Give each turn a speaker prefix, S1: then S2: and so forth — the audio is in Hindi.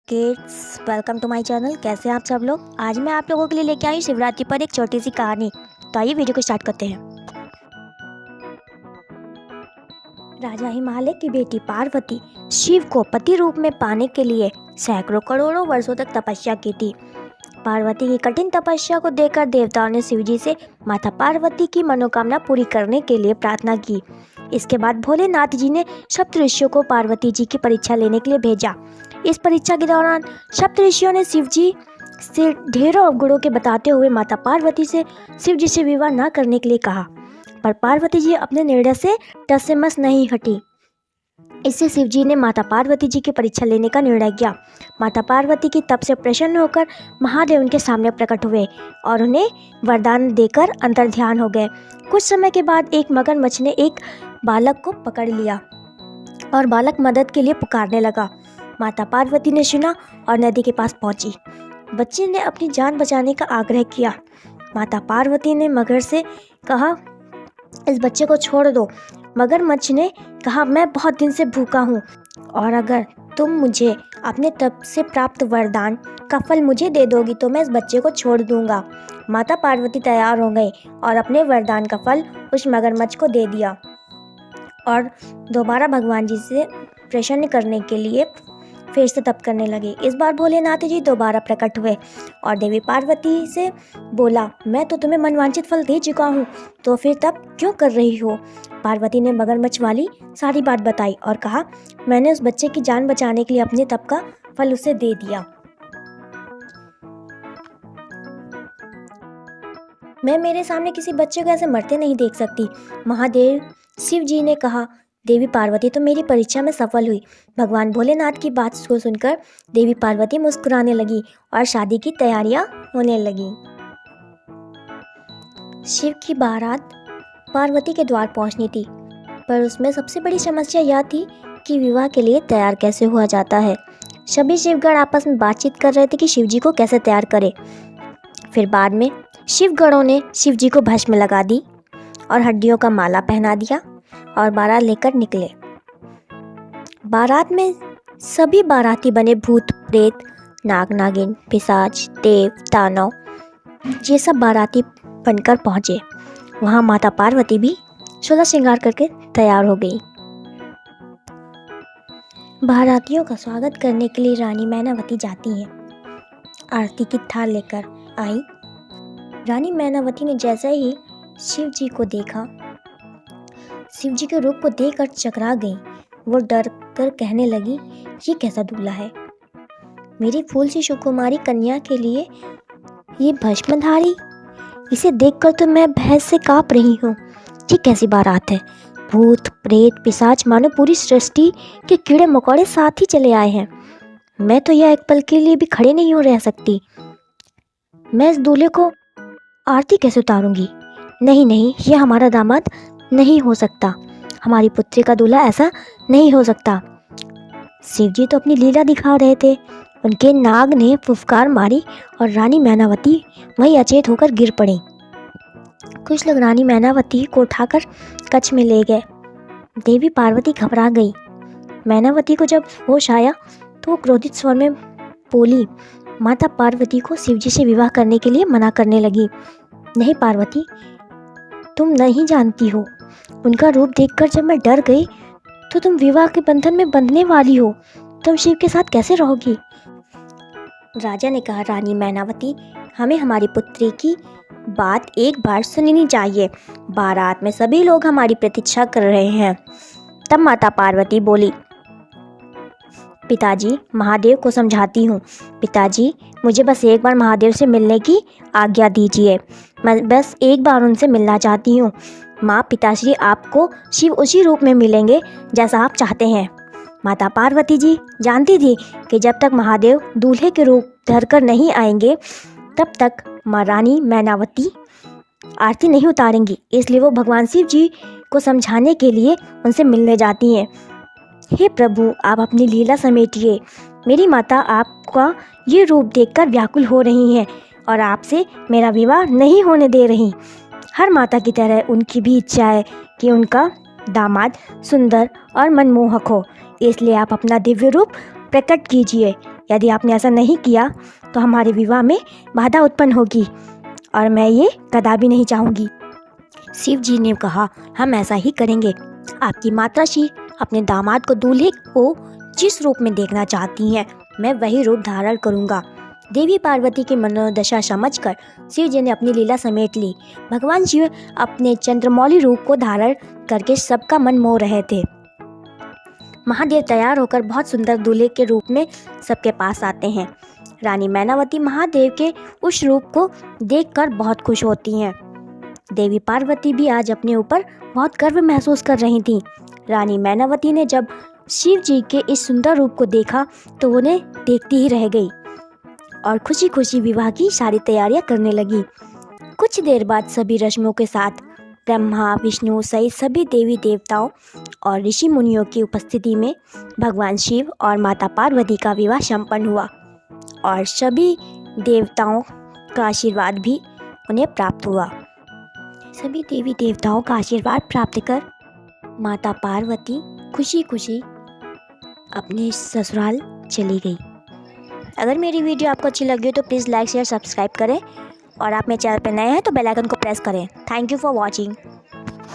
S1: Kids, welcome to my channel. कैसे हैं आप सब लोग। आज मैं आप लोगों के लिए लेके आई शिवरात्रि पर एक छोटी सी कहानी। तो आइए वीडियो को स्टार्ट करते हैं। राजा हिमालय की बेटी पार्वती शिव को पति रूप में पाने के लिए सैकड़ों करोड़ों वर्षों तक तपस्या की थी। पार्वती की कठिन तपस्या को देखकर देवताओं ने शिव जी से माता पार्वती की मनोकामना पूरी करने के लिए प्रार्थना की। इसके बाद भोलेनाथ जी ने सप्त ऋषियों को पार्वती जी की परीक्षा लेने के लिए भेजा। इस परीक्षा के दौरान सप्त ऋषियों ने शिव जी से ढेरों अवगुणों के बताते हुए माता पार्वती से शिव जी से विवाह न करने के लिए कहा, पर पार्वती जी अपने निर्णय से टस से मस नहीं हटी। इससे शिव जी ने माता पार्वती जी की परीक्षा लेने का निर्णय किया। माता पार्वती की तप से प्रसन्न होकर महादेव उनके सामने प्रकट हुए और उन्हें वरदान देकर अंतर्ध्यान हो गए। कुछ समय के बाद एक मगरमच्छ ने एक बालक को पकड़ लिया और बालक मदद के लिए पुकारने लगा। माता पार्वती ने सुना और नदी के पास पहुंची। बच्चे ने अपनी जान बचाने का आग्रह किया। माता पार्वती ने मगर से कहा, इस बच्चे को छोड़ दो। मगरमच्छ ने कहा, मैं बहुत दिन से भूखा हूँ और अगर तुम मुझे अपने तप से प्राप्त वरदान का फल मुझे दे दोगी तो मैं इस बच्चे को छोड़ दूंगा। माता पार्वती तैयार हो गई और अपने वरदान का फल उस मगरमच्छ को दे दिया और दोबारा भगवान जी से प्रसन्न करने के लिए फिर से तप करने लगे। इस बार भोलेनाथ जी दोबारा प्रकट हुए और देवी पार्वती से बोला, मैं तो तुम्हें मनवांछित फल दे चुका हूँ, तो फिर तप क्यों कर रही हो। पार्वती ने मगरमच्छ वाली सारी बात बताई और कहा, मैंने उस बच्चे की जान बचाने के लिए अपने तप का फल उसे दे दिया। मैं मेरे सामने किसी बच्चे को ऐसे मरते नहीं देख सकती। महादेव शिव जी ने कहा, देवी पार्वती तो मेरी परीक्षा में सफल हुई। भगवान भोलेनाथ की बात को सुनकर देवी पार्वती मुस्कुराने लगी और शादी की तैयारियां होने लगी। शिव की बारात पार्वती के द्वार पहुंचनी थी, पर उसमें सबसे बड़ी समस्या यह थी कि विवाह के लिए तैयार कैसे हुआ जाता है। सभी शिवगण आपस में बातचीत कर रहे थे कि शिव जी को कैसे तैयार करें। फिर बाद में शिवगणों ने शिव जी को भस्म लगा दी और हड्डियों का माला पहना दिया और बारात लेकर निकले। बारात में सभी बाराती बने भूत प्रेत, नाग नागिन, पिशाच, देव, दानव, ये सब बाराती बनकर पहुंचे। वहां माता पार्वती भी 16 श्रृंगार करके तैयार हो गई। बारातियों का स्वागत करने के लिए रानी मैनावती जाती हैं। आरती की थाल लेकर आई। रानी मैनावती ने जैसे ही शिव जी को देखा, शिव जी के रूप को देखकर चकरा गई। वो डर कर कहने लगी, ये कैसा दूल्हा है। मेरी फूल सी सुकुमारी कन्या के लिए ये भस्मधारी, इसे देखकर तो मैं भय से कांप रही हूँ। ये कैसी बारात है। भूत प्रेत पिशाच मानो पूरी सृष्टि के कीड़े मकोड़े साथ ही चले आए हैं। मैं तो यह एक पल के लिए भी खड़े नहीं हो रह सकती। मैं इस दूल्हे को आरती कैसे उतारूंगी। नहीं नहीं, ये हमारा दामाद नहीं हो सकता। हमारी पुत्री का दूल्हा ऐसा नहीं हो सकता। शिव जी तो अपनी लीला दिखा रहे थे। उनके नाग ने फुफकार मारी और रानी मैनावती वहीं अचेत होकर गिर पड़ी। कुछ लोग रानी मैनावती को उठाकर कच्छ में ले गए। देवी पार्वती घबरा गई। मैनावती को जब होश आया तो वो क्रोधित स्वर में बोली, माता पार्वती को शिव जी से विवाह करने के लिए मना करने लगी। नहीं पार्वती, तुम नहीं जानती हो। उनका रूप देखकर जब मैं डर गई तो तुम विवाह के बंधन में बंधने वाली हो। तुम शिव के साथ कैसे रहोगी। राजा ने कहा, रानी मैनावती, हमें हमारी पुत्री की बात एक बार सुननी चाहिए। बारात में सभी लोग हमारी प्रतीक्षा कर रहे हैं। तब माता पार्वती बोली, पिताजी, महादेव को समझाती हूँ। पिताजी, मुझे बस एक बार महादेव से मिलने की आज्ञा दीजिए। मैं बस एक बार उनसे मिलना चाहती हूँ। माँ, पिताश्री आपको शिव उसी रूप में मिलेंगे जैसा आप चाहते हैं। माता पार्वती जी जानती थी कि जब तक महादेव दूल्हे के रूप धरकर नहीं आएंगे तब तक माँ रानी मैनावती आरती नहीं उतारेंगी, इसलिए वो भगवान शिव जी को समझाने के लिए उनसे मिलने जाती हैं। हे प्रभु, आप अपनी लीला समेटिए। मेरी माता आपका ये रूप देखकर व्याकुल हो रही हैं और आपसे मेरा विवाह नहीं होने दे रही। हर माता की तरह उनकी भी इच्छा है कि उनका दामाद सुंदर और मनमोहक हो, इसलिए आप अपना दिव्य रूप प्रकट कीजिए। यदि आपने ऐसा नहीं किया तो हमारे विवाह में बाधा उत्पन्न होगी और मैं ये कदापि नहीं चाहूँगी। शिव जी ने कहा, हम ऐसा ही करेंगे। आपकी माताश्री अपने दामाद को दूल्हे को जिस रूप में देखना चाहती हैं, मैं वही रूप धारण करूँगा। देवी पार्वती की मनोदशा समझकर शिव जी ने अपनी लीला समेट ली। भगवान शिव अपने चंद्रमौली रूप को धारण करके सबका मन मोह रहे थे। महादेव तैयार होकर बहुत सुंदर दूल्हे के रूप में सबके पास आते हैं। रानी मैनावती महादेव के उस रूप को देखकर बहुत खुश होती हैं। देवी पार्वती भी आज अपने ऊपर बहुत गर्व महसूस कर रही थीं। रानी मैनावती ने जब शिव जी के इस सुंदर रूप को देखा तो उन्हें देखती ही रह गई और खुशी खुशी विवाह की सारी तैयारियां करने लगी। कुछ देर बाद सभी रस्मों के साथ ब्रह्मा विष्णु सहित सभी देवी देवताओं और ऋषि मुनियों की उपस्थिति में भगवान शिव और माता पार्वती का विवाह संपन्न हुआ और सभी देवताओं का आशीर्वाद भी उन्हें प्राप्त हुआ। सभी देवी देवताओं का आशीर्वाद प्राप्त कर माता पार्वती खुशी खुशी अपने ससुराल चली गई। अगर मेरी वीडियो आपको अच्छी लगी हो तो प्लीज़ लाइक शेयर सब्सक्राइब करें और आप मेरे चैनल पर नए हैं तो बेल आइकन को प्रेस करें। Thank you for watching.